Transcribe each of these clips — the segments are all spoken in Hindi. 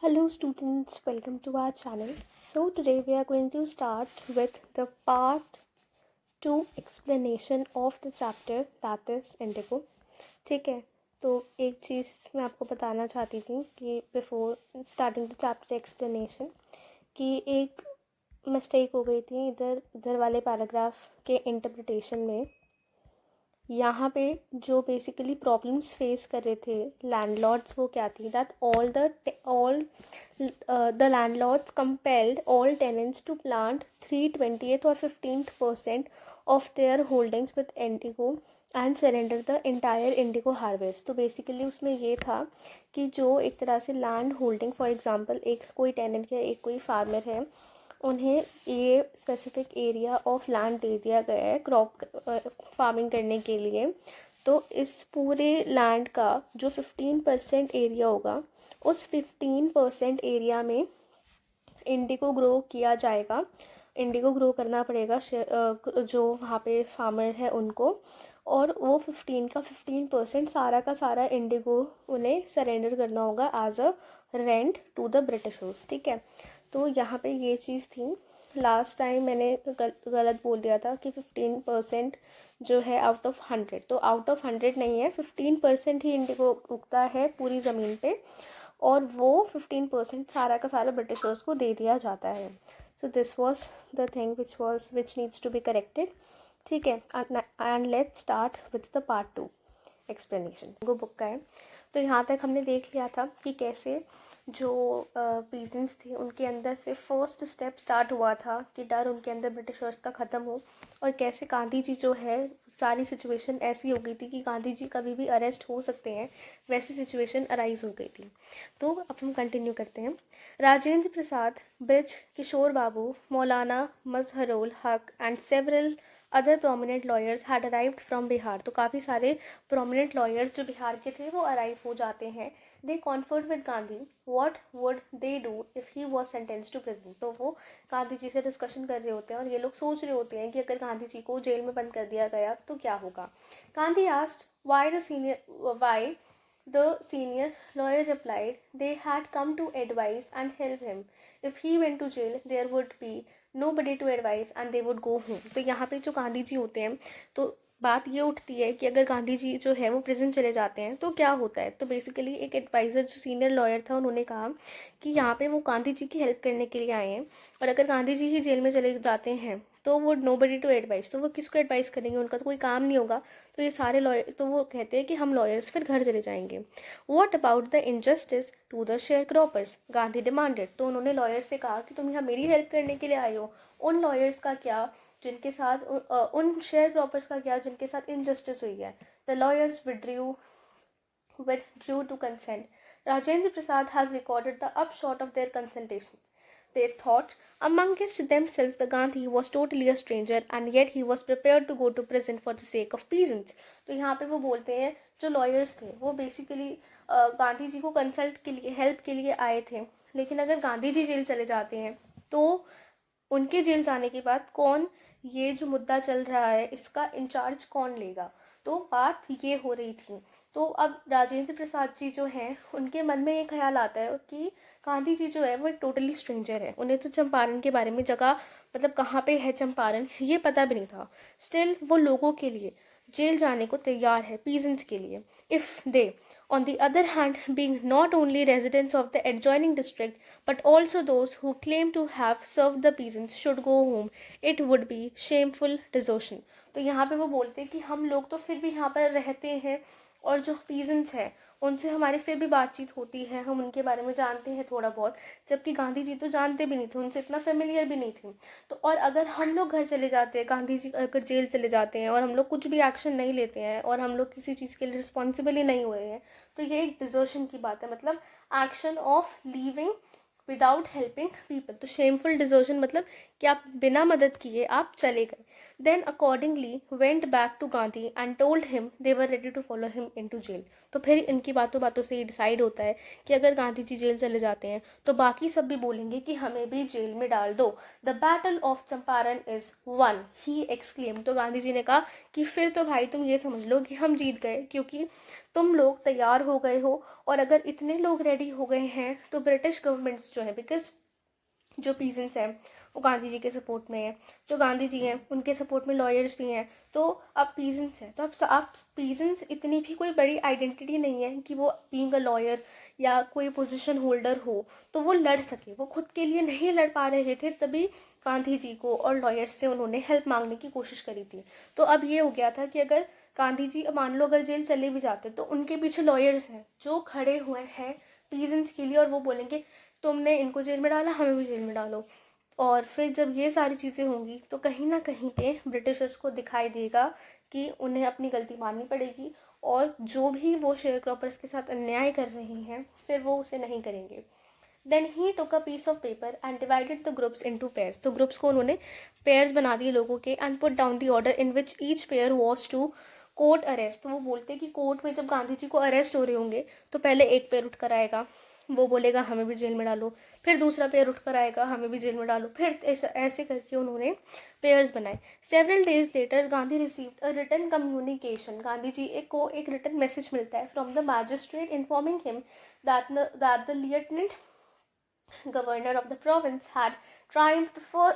Hello students, welcome to our channel. So today we are going to start with the part 2 explanation of the chapter that is indigo. ठीक है, तो एक चीज़ मैं आपको बताना चाहती थी कि before starting the chapter explanation कि एक मिस्टेक हो गई थी इधर वाले पैराग्राफ के इंटरप्रिटेशन में। यहाँ पे जो बेसिकली प्रॉब्लम्स फेस कर रहे थे लैंडलॉर्ड्स वो क्या थी that all the landlords compelled all tenants to plant 3/20 और 15% of their holdings with indigo and surrender the entire indigo harvest. तो बेसिकली उसमें ये था कि जो एक तरह से लैंड होल्डिंग फॉर एग्जांपल एक कोई टेनेंट या एक कोई फार्मर है, उन्हें ये स्पेसिफिक एरिया ऑफ लैंड दे दिया गया है क्रॉप फार्मिंग करने के लिए। तो इस पूरे लैंड का जो 15% एरिया होगा उस 15% एरिया में इंडिगो ग्रो किया जाएगा। इंडिगो ग्रो करना पड़ेगा जो वहाँ पे फार्मर है उनको, और वो 15% सारा का सारा इंडिगो उन्हें सरेंडर करना होगा as a rent to the Britishers. ठीक है, तो यहाँ पे ये चीज़ थी। लास्ट टाइम मैंने गलत बोल दिया था कि 15% जो है आउट ऑफ 100, तो आउट ऑफ 100 नहीं है, 15% ही इंडिगो उगता है पूरी ज़मीन पे, और वो 15% सारा का सारा ब्रिटिशर्स को दे दिया जाता है। So this was the thing which needs to be corrected. ठीक है, and let's start with the part 2 explanation. वो बुक का है, तो यहाँ तक हमने देख लिया था कि कैसे जो पीजेंट्स थे उनके अंदर से फर्स्ट स्टेप स्टार्ट हुआ था कि डर उनके अंदर ब्रिटिशर्स का ख़त्म हो, और कैसे गांधी जी जो है सारी सिचुएशन ऐसी हो गई थी कि गांधी जी कभी भी अरेस्ट हो सकते हैं, वैसी सिचुएशन अराइज हो गई थी। तो अब हम कंटिन्यू करते हैं। राजेंद्र प्रसाद, ब्रिज किशोर बाबू, मौलाना मजहरुल हक and several other prominent lawyers had arrived from Bihar. तो काफ़ी सारे प्रोमिनेंट लॉयर्स जो बिहार के थे वो अराइव हो जाते हैं। They conferred with Gandhi what would they do if he was sentence to prison. तो वो गांधी जी से डिस्कशन कर रहे होते हैं और ये लोग सोच रहे होते हैं कि अगर गांधी जी को जेल में बंद कर दिया गया तो क्या होगा। Gandhi asked why the senior lawyer replied they had come to advise and help him. If he went to jail, there would be nobody to advise and they would go home. तो यहाँ पे जो गांधी जी होते हैं, तो बात ये उठती है कि अगर गांधी जी जो है वो प्रिजन चले जाते हैं तो क्या होता है। तो बेसिकली एक एडवाइज़र जो सीनियर लॉयर था उन्होंने कहा कि यहाँ पे वो गांधी जी की हेल्प करने के लिए आए हैं, और अगर गांधी जी ही जेल में चले जाते हैं तो वो नोबडी टू एडवाइस, तो वो किसको एडवाइस करेंगे, उनका तो कोई काम नहीं होगा। तो ये सारे लॉयर, तो वो कहते हैं कि हम लॉयर्स फिर घर चले जाएंगे। What about the injustice to the sharecroppers, Gandhi demanded. तो उन्होंने लॉयर से कहा कि तुम यहाँ मेरी हेल्प करने के लिए आए हो, उन लॉयर्स का क्या जिनके साथ उन शेयर क्रॉपर्स का क्या जिनके साथ इनजस्टिस हुई है। The lawyers withdrew to consent. Rajendra Prasad has recorded the upshot of their consultations. They thought amongst themselves the Gandhi was totally a stranger and yet he was prepared to go to prison for the sake of peasants. तो यहाँ पे वो बोलते हैं जो लॉयर्स थे वो बेसिकली गांधी जी को कंसल्ट के लिए हेल्प के लिए आए थे, लेकिन अगर गांधी जी जेल चले जाते हैं तो उनके जेल जाने के बाद कौन ये जो मुद्दा चल रहा है इसका इंचार्ज कौन लेगा। तो बात ये हो रही थी। तो अब राजेंद्र प्रसाद जी जो हैं उनके मन में ये ख्याल आता है कि गांधी जी जो है वो एक टोटली स्ट्रेंजर है, उन्हें तो चंपारण के बारे में जगह मतलब कहाँ पे है चंपारण ये पता भी नहीं था। स्टिल वो लोगों के लिए जेल जाने को तैयार है, पीजेंट्स के लिए। If they on the other hand being not only residents of the adjoining district but also those who claim to have served the peasants should go home, it would be shameful desertion. तो यहाँ पे वो बोलते हैं कि हम लोग तो फिर भी यहाँ पर रहते हैं और जो पीजेंट्स हैं उनसे हमारी फिर भी बातचीत होती है, हम उनके बारे में जानते हैं थोड़ा बहुत, जबकि गांधी जी तो जानते भी नहीं थे, उनसे इतना फेमिलियर भी नहीं थे। तो और अगर हम लोग घर चले जाते हैं, गांधी जी अगर जेल चले जाते हैं और हम लोग कुछ भी एक्शन नहीं लेते हैं और हम लोग किसी चीज़ के लिए रिस्पॉन्सिबल ही नहीं हुए हैं, तो ये एक डिजर्शन की बात है, मतलब action of leaving without helping people. तो शेमफुल डिजर्शन मतलब कि आप बिना मदद किए आप चले गए। then accordingly went back to Gandhi and told him they were ready to follow him into jail. तो फिर इनकी बातों बातों से ये डिसाइड होता है कि अगर गांधी जी जेल चले जाते हैं तो बाकी सब भी बोलेंगे कि हमें भी जेल में डाल दो. The battle of Champaran is one, he exclaim. तो गांधी जी ने कहा कि फिर तो भाई तुम ये समझ लो कि हम जीत गए, क्योंकि तुम लोग तैयार हो गए हो, और अगर इतने लोग रेडी हो गए हैं तो ब्रिटिश गवर्नमेंट्स जो है, बिकॉज जो पीजेंट्स हैं वो गांधी जी के सपोर्ट में है, जो गांधी जी हैं उनके सपोर्ट में लॉयर्स भी हैं, तो अब पीजेंट्स हैं, तो अब पीजेंट्स इतनी भी कोई बड़ी आइडेंटिटी नहीं है कि वो बीइंग अ लॉयर या कोई पोजीशन होल्डर हो तो वो लड़ सके. वो खुद के लिए नहीं लड़ पा रहे थे, तभी गांधी जी को और लॉयर्स से उन्होंने हेल्प मांगने की कोशिश करी थी. तो अब ये हो गया था कि अगर गांधी जी मान लो अगर जेल चले भी जाते तो उनके पीछे लॉयर्स हैं जो खड़े हुए हैं पीजेंट्स के लिए, और वो बोलेंगे तुमने इनको जेल में डाला, हमें भी जेल में डालो. और फिर जब ये सारी चीज़ें होंगी तो कहीं ना कहीं पे ब्रिटिशर्स को दिखाई देगा कि उन्हें अपनी गलती माननी पड़ेगी, और जो भी वो शेयर क्रॉपर्स के साथ अन्याय कर रहे हैं फिर वो उसे नहीं करेंगे. Then he took a piece of paper and divided the groups into pairs. तो ग्रुप्स को उन्होंने पेयर्स बना दिए लोगों के, and put down the order in which each pair was to court arrest. तो वो बोलते कि कोर्ट में जब गांधी जी को अरेस्ट हो रहे होंगे तो पहले एक पेयर उठ कर आएगा, वो बोलेगा हमें भी जेल में डालो, फिर दूसरा पेयर उठ कर आएगा हमें भी जेल में डालो, फिर ऐसे करके उन्होंने पेयर्स बनाए. Several days later Gandhi received a written communication. Gandhi ji को एक रिटन मैसेज मिलता है from the magistrate informing him that the lieutenant governor of the province had triumphed for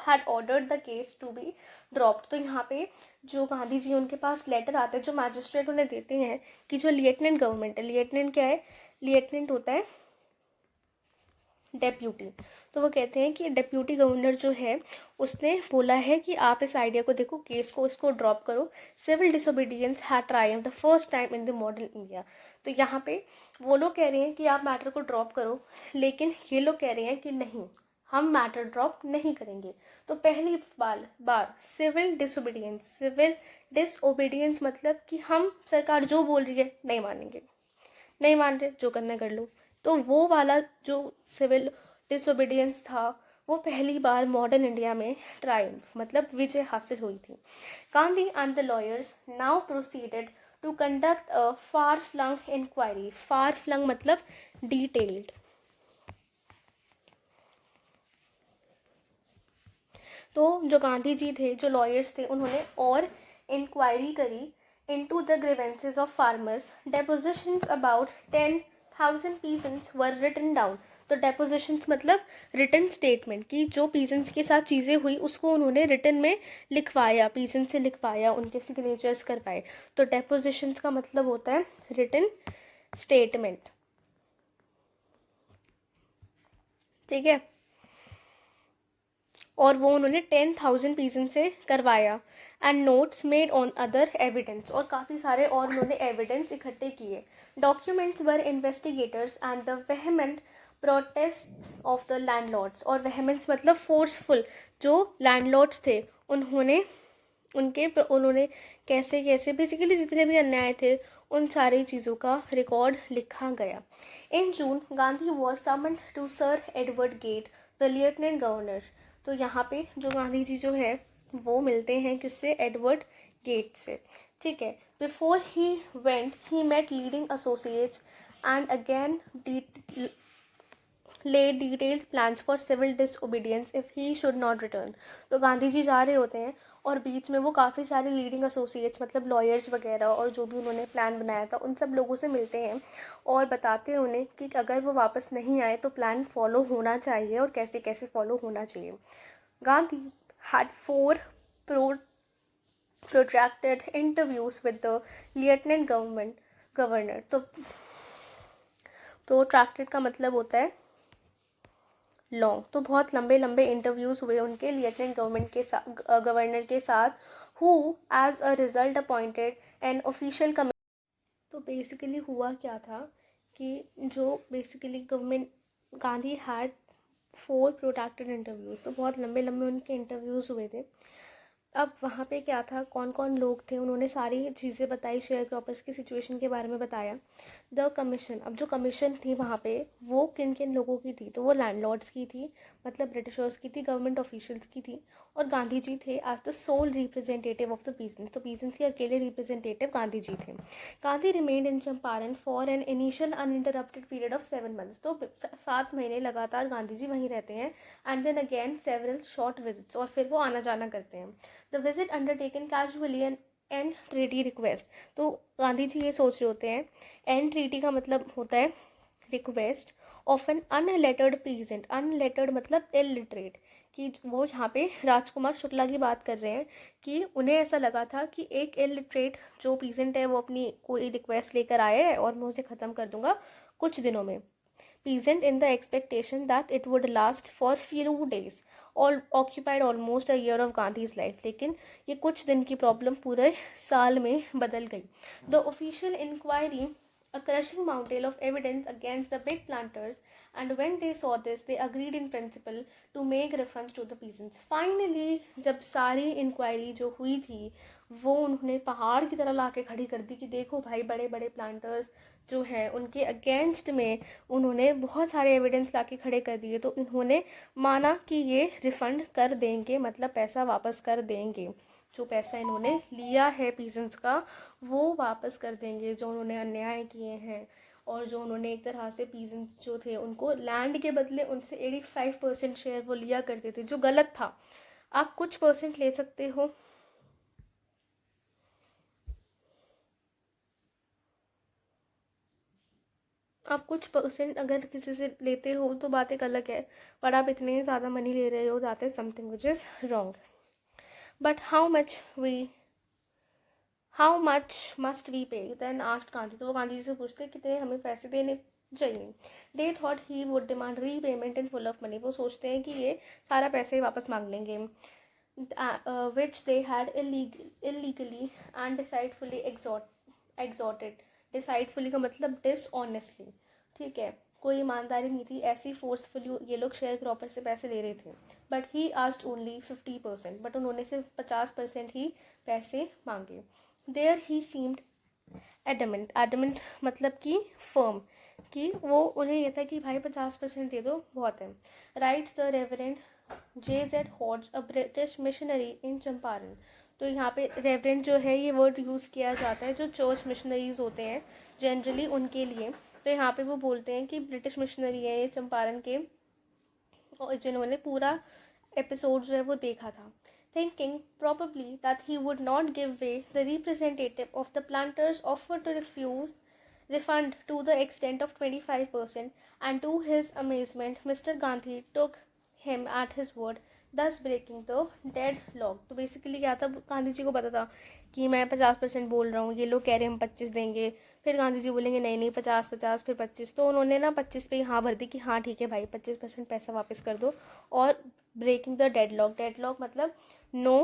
had ordered the case to be dropped. तो यहाँ पे जो गांधी जी उनके पास लेटर आता है जो मैजिस्ट्रेट उन्हें देते हैं कि जो लिeutenant गवर्नमेंट है, लिeutenant क्या है, लिeutenant होता है डेप्यूटी. तो वो कहते हैं कि डेप्यूटी गवर्नर जो है उसने बोला है कि आप इस आइडिया को देखो, केस को इसको ड्रॉप करो. Civil disobedience had triumph the first time in the modern India. तो यहाँ पे वो लोग कह रहे हैं कि आप मैटर को ड्रॉप करो, लेकिन ये लोग कह रहे हैं कि नहीं, हम मैटर ड्रॉप नहीं करेंगे. तो पहली बार सिविल डिसोबीडियंस मतलब कि हम सरकार जो बोल रही है नहीं मानेंगे, नहीं मान रहे जो करना कर लो. तो वो वाला जो सिविल डिसोबीडियंस था वो पहली बार मॉडर्न इंडिया में ट्रायम्फ मतलब विजय हासिल हुई थी. Gandhi and the lawyers now proceeded to conduct a far flung inquiry. Far flung मतलब डिटेल्ड. तो जो गांधी जी थे, जो लॉयर्स थे, उन्होंने और इंक्वायरी करी into the grievances of farmers. Depositions about 10,000 peasants were written down. तो depositions मतलब written statement कि जो peasants के साथ चीज़ें हुई उसको उन्होंने written में लिखवाया, peasants से लिखवाया, उनके signatures करवाए. तो depositions का मतलब होता है written statement. ठीक है, और वो उन्होंने 10,000 पीसन से करवाया. And notes made on other evidence, और काफ़ी सारे और उन्होंने एविडेंस इकट्ठे किए. Documents were investigators and the vehement protest of the landlords. और वेहमेंट्स मतलब फोर्सफुल, जो लैंडलॉर्ड्स थे उन्होंने कैसे कैसे बेसिकली जितने भी अन्याय थे उन सारी चीज़ों का रिकॉर्ड लिखा गया. In June Gandhi was summoned to sir Edward Gait the lieutenant governor. तो यहाँ पे जो गांधी जी जो है वो मिलते हैं किससे, एडवर्ड गेट से. ठीक है, before he went he met leading associates and again laid detailed plans for civil disobedience if he should not return. तो गांधी जी जा रहे होते हैं और बीच में वो काफ़ी सारे लीडिंग एसोसिएट्स मतलब लॉयर्स वगैरह और जो भी उन्होंने प्लान बनाया था उन सब लोगों से मिलते हैं और बताते हैं उन्हें कि अगर वो वापस नहीं आए तो प्लान फॉलो होना चाहिए और कैसे कैसे फॉलो होना चाहिए. Gandhi had 4 protracted interviews with the lieutenant governor. तो protracted का मतलब होता है लॉन्ग. तो बहुत लंबे लंबे इंटरव्यूज़ हुए उनके लेफ्टिनेंट गवर्नर के साथ, who as a result appointed an official committee. तो बेसिकली हुआ क्या था कि जो basically government Gandhi had 4 protracted interviews. तो बहुत लंबे लंबे उनके इंटरव्यूज़ हुए थे अब वहाँ पे क्या था, कौन कौन लोग थे, उन्होंने सारी चीज़ें बताई, शेयर क्रॉपर्स की सिचुएशन के बारे में बताया। द कमीशन, अब जो कमीशन थी वहाँ पे वो किन किन लोगों की थी, तो वो लैंडलॉर्ड्स की थी, मतलब ब्रिटिशर्स की थी, गवर्नमेंट ऑफिशियल्स की थी, और गांधी जी थे as the sole representative of the peasants. तो पीजेंट्स के अकेले रिप्रेजेंटेटिव गांधी जी थे। Gandhi remained in Champaran for an initial uninterrupted period of 7 months। तो 7 महीने लगातार गांधी जी वहीं रहते हैं, and then again several short visits, और फिर वो आना जाना करते हैं। The visit undertaken casually and treaty request. तो गांधी जी ये सोच रहे होते हैं, एंड ट्रीटी का मतलब होता है request of an unlettered peasant. Unlettered मतलब इलिटरेट, कि वो यहाँ पे राजकुमार शुक्ला की बात कर रहे हैं कि उन्हें ऐसा लगा था कि एक इलिटरेट जो पीजेंट है वो अपनी कोई रिक्वेस्ट लेकर आए है और मैं उसे ख़त्म कर दूंगा कुछ दिनों में। peasant in the expectation that it would last for few days, all occupied almost a year of Gandhi's life। लेकिन ये कुछ दिन की प्रॉब्लम पूरे साल में बदल गई। The official inquiry, a crushing mountain of evidence against the big planters, and when they saw this they agreed in principle to make refunds to the peasants। Finally जब सारी इंक्वायरी जो हुई थी वो उन्होंने पहाड़ की तरह ला के खड़ी कर दी कि देखो भाई, बड़े बड़े प्लांटर्स जो हैं उनके अगेंस्ट में उन्होंने बहुत सारे एविडेंस ला के खड़े कर दिए, तो इन्होंने माना कि ये रिफ़ंड कर देंगे, मतलब पैसा वापस कर देंगे। जो पैसा इन्होंने लिया है पीजेंट्स का वो वापस कर देंगे, जो उन्होंने अन्याय किए हैं, और जो उन्होंने एक तरह से पीजेंट्स जो थे उनको लैंड के बदले उनसे 85% शेयर वो लिया करते थे, जो गलत था। आप कुछ परसेंट ले सकते हो, आप कुछ परसेंट अगर किसी से लेते हो तो बात एक अलग है, पर आप इतने ज़्यादा मनी ले रहे हो, that is something which is wrong. But how much must we pay, then asked Gandhi. तो वो गांधी जी से पूछते कितने हमें पैसे देने चाहिए। They thought he would demand repayment in full of money. वो सोचते हैं कि ये सारा पैसे वापस मांग लेंगे, which they had illegally and decidefully extorted। Deceitfully का मतलब डिसऑनेस्टली, ठीक है, कोई ईमानदारी नहीं थी, ऐसी फोर्सफुली ये लोग शेयर क्रॉपर से पैसे ले रहे थे। But he asked only 50%, but उन्होंने सिर्फ 50% ही पैसे मांगे। There he seemed adamant, adamant मतलब कि फर्म, कि वो उन्हें ये था कि भाई 50% दे दो बहुत है। Writes the reverend J.Z. Hodge, a British missionary in Champaran. तो यहाँ पे रेवरेंड जो है ये वर्ड यूज़ किया जाता है जो चर्च मिशनरीज होते हैं जनरली उनके लिए। तो यहाँ पे वो बोलते हैं कि ब्रिटिश मिशनरी है ये चंपारण के, और जिन्होंने पूरा एपिसोड जो है वो देखा था। Thinking probably that he would not give way, the representative of the planters offered to refuse refund to the extent of 25%, and to his amazement Mr. Gandhi took him at his word, thus breaking the deadlock। तो बेसिकली क्या था, गांधी जी को पता था कि मैं 50% बोल रहा हूँ, ये लोग कह रहे हैं हम 25 देंगे, फिर गांधी जी बोलेंगे नहीं नहीं 50-50 फिर 25, तो उन्होंने ना 25 पे ही हाँ भर दी कि हाँ ठीक है भाई 25% पैसा वापस कर दो, और ब्रेकिंग द डेडलॉक। डेडलॉक मतलब नो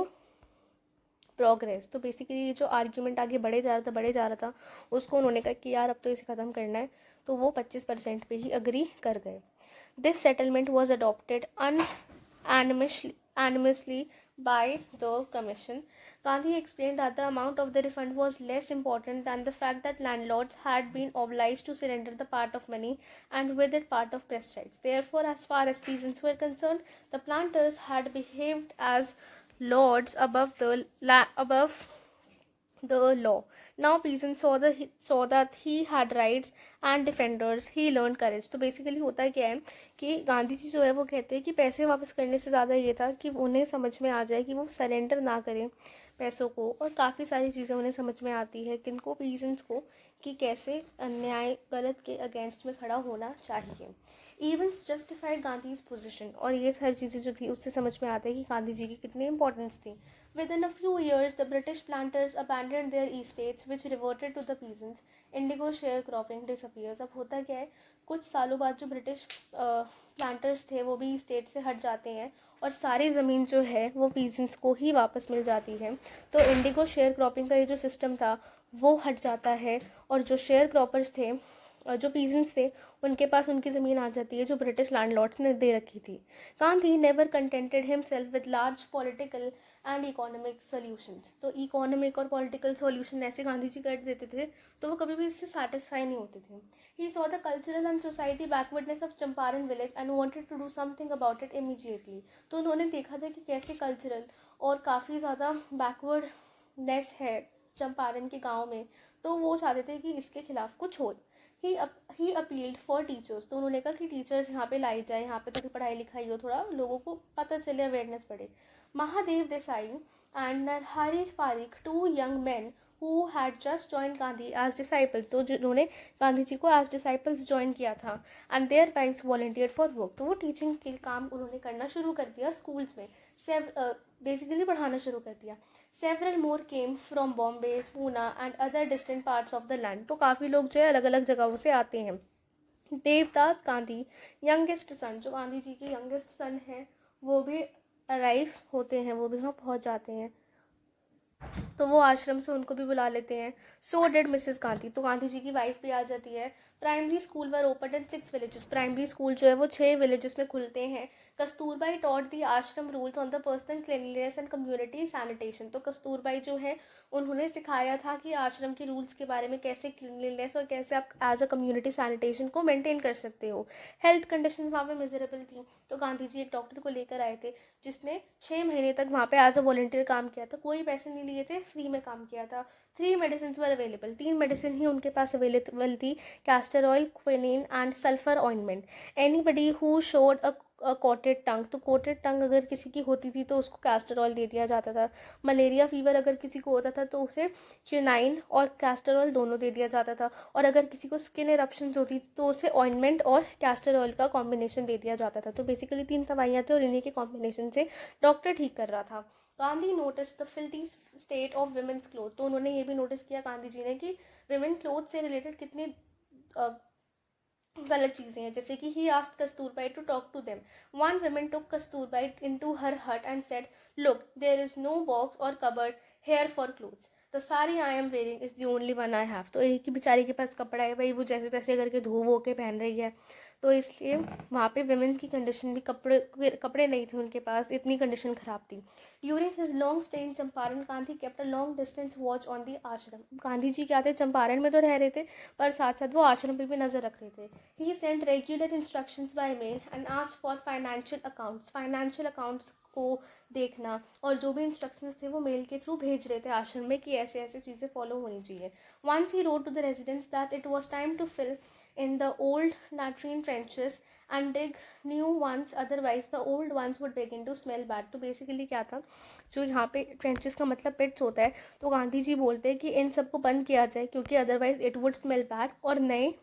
प्रोग्रेस। तो बेसिकली ये जो आर्ग्यूमेंट आगे बढ़े जा रहा था उसको उन्होंने कहा कि यार अब तो इसे ख़त्म करना है, तो वो 25% पे ही अग्री कर गए। This settlement was adopted unanimously by the commission। Gandhi explained that the amount of the refund was less important than the fact that landlords had been obliged to surrender the part of money and with it part of press rights। Therefore, as far as peasants were concerned, the planters had behaved as lords above the law। Now peasants saw that he had rights and defenders, he learned courage। तो बेसिकली होता क्या है कि गांधी जी जो है वो कहते हैं कि पैसे वापस करने से ज़्यादा ये था कि उन्हें समझ में आ जाए कि वो सरेंडर ना करें पैसों को, और काफ़ी सारी चीज़ें उन्हें समझ में आती है किनको, पीजेंट्स को, कि कैसे अन्याय गलत के अगेंस्ट में खड़ा होना चाहिए। इवेंट्स जस्टिफाइड गांधीज पोजिशन, और ये सारी चीज़ें जो थी उससे समझ में आता है कि गांधी जी की कितनी इंपॉर्टेंस थी। Within a few years, the British planters abandoned their estates, which reverted to the peasants। Indigo sharecropping disappears। अब होता क्या है, कुछ सालों बाद जो ब्रिटिश प्लांटर्स थे वो भी स्टेट से हट जाते हैं और सारी ज़मीन जो है वो पीजेंट्स को ही वापस मिल जाती है। तो इंडिगो शेयर क्रॉपिंग का ये जो सिस्टम था वो हट जाता है, और जो शेयर क्रॉपर्स थे, जो पीजेंट्स थे, उनके पास उनकी ज़मीन आ जाती है जो ब्रिटिश लैंडलॉर्ड्स ने दे रखी थी। Gandhi never contented himself with large political and economic solutions. तो इकोनॉमिक और पॉलिटिकल सॉल्यूशन ऐसे गांधी जी कर देते थे, तो वो कभी भी इससे सेटिस्फाई नहीं होते थे। He saw the cultural and society backwardness of Champaran village and wanted to do something about it immediately. तो उन्होंने देखा था कि कैसे कल्चरल और काफ़ी ज़्यादा बैकवर्डनेस है चंपारण के गाँव में, तो वो चाहते थे कि इसके खिलाफ कुछ हो। ही अपील्ड फॉर टीचर्स। तो उन्होंने कहा कि टीचर्स यहाँ पे लाई जाए, यहाँ पे थोड़ी पढ़ाई लिखाई हो, थोड़ा लोगों को पता चले, अवेयरनेस बढ़े। Mahadev Desai and Narhari Parikh, two young man who had just join Gandhi as disciples. तो जिन्होंने गांधी जी को एज डिसाइपल्स ज्वाइन किया था, and their wives volunteer for work. तो वो टीचिंग के काम उन्होंने करना शुरू कर दिया स्कूल्स में, बेसिकली पढ़ाना शुरू कर दिया। Several more came from Bombay, Poona and other distant parts of the land. तो काफ़ी लोग जो है अलग अलग जगहों से आते हैं। देवदास गांधी यंगेस्ट सन, जो गांधी जी के यंगेस्ट सन हैं, वो भी अराइव होते हैं, वो भी वहाँ पहुँच जाते हैं, तो वो आश्रम से उनको भी बुला लेते हैं। सो डिड मिसेस गांधी, तो गांधी जी की वाइफ भी आ जाती है। Primary school were open in 6 villages. Primary school जो है वो 6 विलेजेस में खुलते हैं। कस्तूरबाई टॉट दी आश्रम rules on the personal cleanliness and community sanitation. तो कस्तूरबाई जो है उन्होंने सिखाया था कि आश्रम के रूल्स के बारे में, कैसे क्लीनलीनेस और कैसे आप एज अ कम्युनिटी सैनिटेशन को मेंटेन कर सकते हो। हेल्थ कंडीशन वहाँ पे मिजरेबल थी, तो गांधी जी एक डॉक्टर को लेकर आए थे, जिसने 6 महीने तक वहाँ पे एज अ वॉलंटियर काम किया था, कोई पैसे नहीं लिए थे, फ्री में काम किया था। 3 मेडिसिन वर अवेलेबल, 3 मेडिसिन ही उनके पास अवेलेबल थी, castor oil, quinine and sulphur ointment. Anybody who showed a coated टंग, तो कोटेड टंग अगर किसी की होती थी तो उसको कैस्टर ऑयल दे दिया जाता था। मलेरिया फीवर अगर किसी को होता था तो उसे क्विनाइन और कैस्टर ऑयल दोनों दे दिया जाता था। और अगर किसी को स्किन एरप्शंस होती थी तो उसे ऑइंटमेंट और कैस्टर ऑयल का कॉम्बिनेशन दे दिया जाता था। तो बेसिकली 3 दवाइयाँ थी और इन्हीं के कॉम्बिनेशन से डॉक्टर ठीक कर रहा था। Gandhi notice the filthy state of women's cloth. तो उन्होंने ये भी नोटिस किया गांधी जी ने कि विमेन क्लोथ से रिलेटेड कितनी गलत चीज़ें हैं। जैसे कि he asked Kasturbai to talk to them. One women took Kasturbai into her hut and said, look there is no box or cupboard here for clothes, the sari I am wearing is the only one I have. तो एक ही बेचारी के पास कपड़ा है भाई, वो जैसे तैसे करके धो वो के पहन रही है, तो इसलिए वहाँ पे विमेन की कंडीशन भी, कपड़े नहीं थे उनके पास, इतनी कंडीशन ख़राब थी। During his long stay in Champaran, Gandhi kept a long distance watch on the आश्रम। गांधी जी क्या थे, चंपारण में तो रह रहे थे पर साथ साथ वो आश्रम पर भी नज़र रख रहे थे। He sent regular instructions by mail and asked for financial accounts को देखना, और जो भी इंस्ट्रक्शंस थे वो मेल के थ्रू भेज रहे थे आश्रम में कि ऐसे ऐसे चीज़ें फॉलो होनी चाहिए। Once he wrote to the residents that it was time to fill in the old latrine trenches and dig new ones, otherwise the old ones would begin to smell bad। तो बेसिकली क्या था, जो यहाँ पे ट्रेंचेस का मतलब पिट्स होता है, तो गांधी जी बोलते हैं कि इन सबको बंद किया जाए क्योंकि otherwise it would smell bad, और नए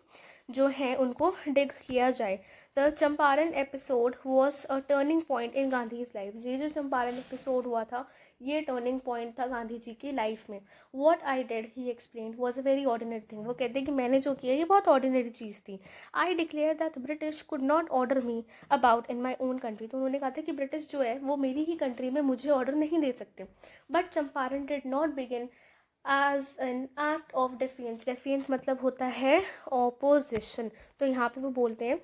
जो हैं उनको डिग किया जाए। The Champaran episode was a turning point in Gandhi's life. ये जो चंपारण एपिसोड हुआ था ये टर्निंग पॉइंट था गांधी जी की लाइफ में। What I did, he explain, was a very ordinary thing. वो कहते हैं कि मैंने जो किया ये बहुत ऑर्डिनरी चीज़ थी। I declare that British could not order me about in my own country. तो उन्होंने कहा था कि ब्रिटिश जो है वो मेरी ही कंट्री में मुझे ऑर्डर नहीं दे सकते। But Champaran did not begin as an act of defence. Defence मतलब होता है ऑपोजिशन। तो यहाँ पे वो बोलते हैं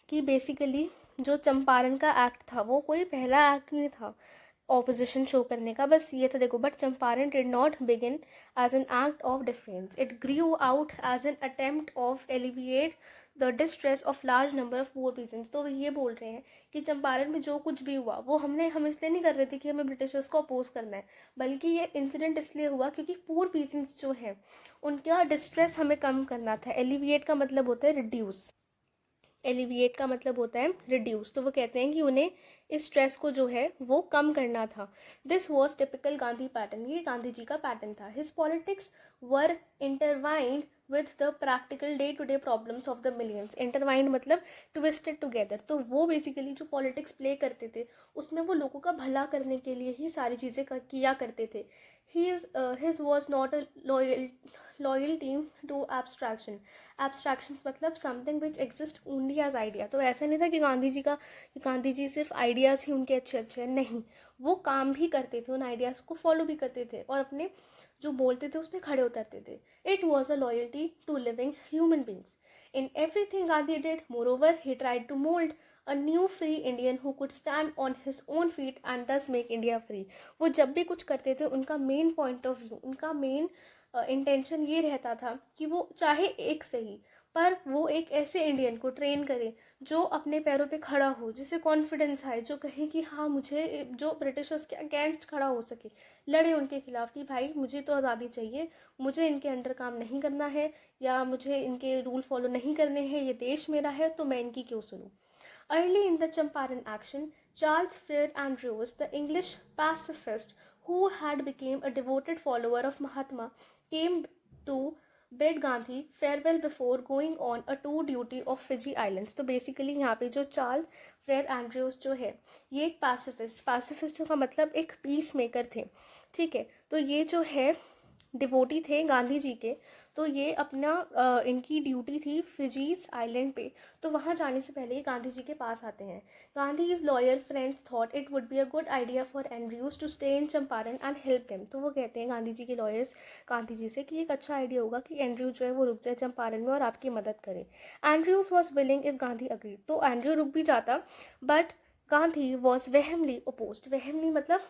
कि बेसिकली जो चंपारण का एक्ट था वो कोई पहला एक्ट नहीं था ऑपोजिशन शो करने का, बस ये था देखो। But Champaran did not begin as an act of defence, it grew out as an attempt of alleviate the distress of large number of poor peasants. तो ये बोल रहे हैं कि चंपारण में जो कुछ भी हुआ वो हम इसलिए नहीं कर रहे थे कि हमें ब्रिटिशर्स को अपोज करना है, बल्कि ये इंसिडेंट इसलिए हुआ क्योंकि पुअर पीजेंट्स जो हैं उनका डिस्ट्रेस हमें कम करना था। एलिविएट का मतलब होता है रिड्यूस, एलिविएट का मतलब होता है रिड्यूस। तो वो कहते हैं कि उन्हें इस स्ट्रेस को जो है वो कम करना था। This was typical Gandhi pattern, ये गांधी जी का पैटर्न था। His politics were intertwined with the practical day to day problems of the millions. Intertwined मतलब ट्विस्टेड टुगेदर। तो वो बेसिकली जो पॉलिटिक्स प्ले करते थे उसमें वो लोगों का भला करने के लिए ही सारी चीज़ें किया करते थे। His was not a loyalty to abstraction. Abstractions मतलब something which exist only as idea. तो ऐसा नहीं था कि गांधी जी सिर्फ आइडियाज़ ही उनके अच्छे अच्छे हैं, नहीं, वो काम भी करते थे, उन आइडियाज़ को फॉलो भी करते थे और अपने जो बोलते थे उस पर खड़े उतरते थे। It was a loyalty to living human beings in everything Gandhi did. Moreover he tried to mould a new free Indian who could stand on his own feet and thus make India free. वो जब भी कुछ करते थे उनका मेन पॉइंट ऑफ व्यू, उनका मेन इंटेंशन ये रहता था कि वो चाहे एक सही पर वो एक ऐसे इंडियन को ट्रेन करे जो अपने पैरों पे खड़ा हो, जिसे कॉन्फिडेंस आए, जो कहे कि हाँ मुझे, जो ब्रिटिशर्स के अगेंस्ट खड़ा हो सके, लड़े उनके खिलाफ कि भाई मुझे तो आज़ादी चाहिए, मुझे इनके अंडर काम नहीं करना है, या मुझे इनके रूल फॉलो नहीं करने हैं, ये देश मेरा है तो मैं इनकी क्यों सुनूं। Early in the Champaran action, Charles Frere Andrews, the English pacifist who had become a devoted follower of Mahatma, came to bid Gandhi farewell before going on a tour duty of Fiji Islands। तो बेसिकली यहाँ पे जो चार्ल्स फ्रेयर एंड्रयूज जो है, ये एक पासिफिस्ट का मतलब एक पीस मेकर थे, ठीक है। तो ये जो है डिवोटी थे गांधी जी के, तो ये अपना इनकी ड्यूटी थी फिजीज आइलैंड पे, तो वहाँ जाने से पहले ये गांधी जी के पास आते हैं। Gandhi is loyal friends thought it would be a good idea for Andrews to stay in Champaran and help them. तो वो कहते हैं गांधी जी के लॉयर्स गांधी जी से कि एक अच्छा आइडिया होगा कि एंड्रयू जो है वो रुक जाए चंपारण में और आपकी मदद करे। Andrews was willing if Gandhi agreed, तो एंड्रयू रुक भी जाता, बट गांधी वॉज वेहमली अपोज्ड। वेहमली मतलब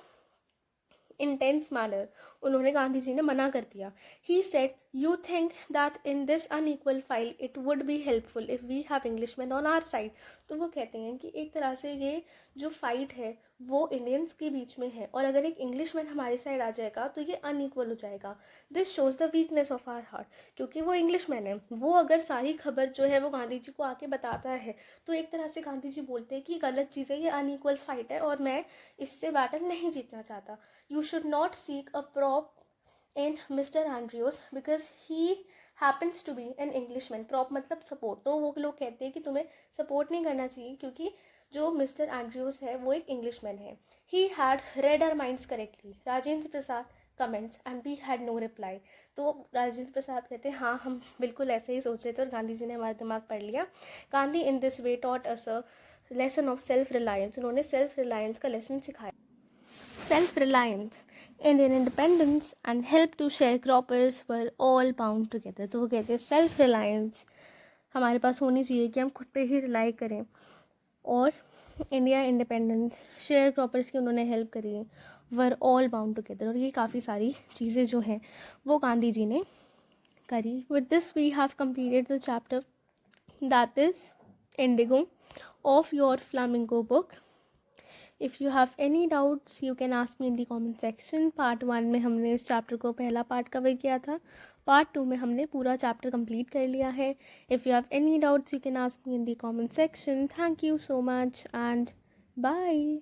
इंटेंस मैनर, उन्होंने, गांधी जी ने मना कर दिया। He said you think that in this unequal file it would be helpful if we have Englishman on our side. तो वो कहते हैं कि एक तरह से ये जो फाइट है वो इंडियंस के बीच में है, और अगर एक इंग्लिशमैन हमारी साइड आ जाएगा तो ये अनइक्वल हो जाएगा। This shows the weakness of our heart, क्योंकि वो इंग्लिशमैन है, वो अगर सारी खबर जो है वो गांधी जी को आके बताता है, तो एक तरह से गांधी जी बोलते हैं कि गलत चीज़ है, ये अनइक्वल फाइट है और मैं इससे बैटल नहीं जीतना चाहता। You should not seek a prop in Mr. Andrews because he happens to be an Englishman। prop मतलब सपोर्ट, तो वो लोग कहते हैं कि तुम्हें सपोर्ट नहीं करना चाहिए क्योंकि जो मिस्टर एंड्रयूज है वो एक इंग्लिशमैन है। He had read our minds correctly, Rajendra Prasad comments, and we had no reply. तो राजेंद्र प्रसाद कहते हैं हाँ हम बिल्कुल ऐसे ही सोच रहे थे और गांधी जी ने हमारा दिमाग पढ़ लिया। Gandhi in this way taught us a lesson of self reliance, उन्होंने सेल्फ रिलायंस का लेसन सिखाया। Self-reliance, Indian independence and help to sharecroppers were all bound together। तो वो कहते हैं सेल्फ रिलायंस हमारे पास होनी चाहिए कि हम खुद पे ही रिलाई करें, और इंडिया इंडिपेंडेंस, शेयर क्रॉपर्स की उन्होंने हेल्प करी, वर ऑल बाउंड टुगेदर, और ये काफ़ी सारी चीज़ें जो हैं वो गांधी जी ने करी। With this we have completed the chapter that is Indigo of your Flamingo book. If you have any doubts you can ask me in the comment section. Part 1 में हमने इस चैप्टर को पहला पार्ट कवर किया था, पार्ट 2 में हमने पूरा चैप्टर कंप्लीट कर लिया है। If you have any doubts you can ask me in the comment section. Thank you so much and bye.